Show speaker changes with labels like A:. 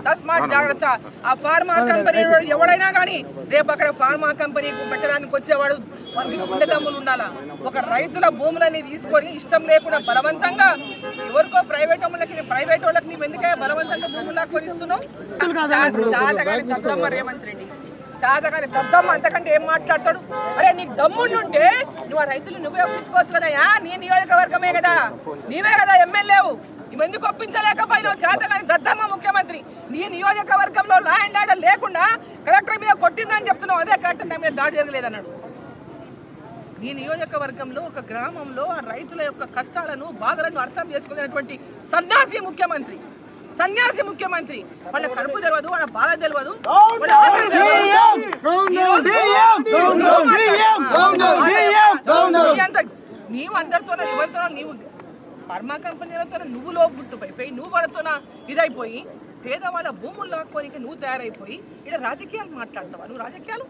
A: తస్మాత్ జాగ్రత్త. ఆ ఫార్మా కంపెనీ ఎవడైనా కానీ రేపు అక్కడ ఫార్మా కంపెనీకి పెట్టడానికి వచ్చేవాడు మనకి గుండె దమ్ములు ఉండాలా. ఒక రైతుల భూములని తీసుకొని ఇష్టం లేకుండా బలవంతంగా ఎవరికో ప్రైవేట్ వాళ్ళకి నీవు ఎందుకే బలవంతంగా భూములు కొనిస్తున్నావు? చాతగాని దద్దమ్మ రేవంత్ రెడ్డి, చాతగాని దద్దమ్మ. అంతకంటే ఏం మాట్లాడతాడు? అరే నీకు దమ్ముంటే నువ్వు ఆ రైతులు నువ్వే ఒప్పించుకోవచ్చు కదయా. నీ నియోజకవర్గమే కదా, నీవే కదా ఎమ్మెల్యేవు. నువ్వు ఎందుకు ఒప్పించలేకపోయినావు? చేతగాని దద్దమ్మ ముఖ్యమంత్రి. నీ నియోజకవర్గంలో లా అండ్ ఆర్డర్ లేకుండా కలెక్టర్ మీద కొట్టిందని చెప్తున్నావు. అదే కలెక్టర్ నా మీద దాడి జరగలేదన్నాడు. నీ నియోజకవర్గంలో ఒక గ్రామంలో ఆ రైతుల యొక్క కష్టాలను బాధలను అర్థం చేసుకునేటువంటి సన్యాసి ముఖ్యమంత్రి. వాళ్ళ కడుపు తెలియదు, వాళ్ళ బాధ తెలియదు, వాళ్ళ ఆకలి తెలియదు. నీవు అందరితో ఎవరితో నీవు ఫార్మా కంపెనీలతో నువ్వు లోపుట్టుపోయి నువ్వు పడుతున్న ఇదైపోయి పేదవాళ్ళ భూములు లాక్కోనికి నువ్వు తయారైపోయి ఇక్కడ రాజకీయాలు మాట్లాడతావా? నువ్వు రాజకీయాలు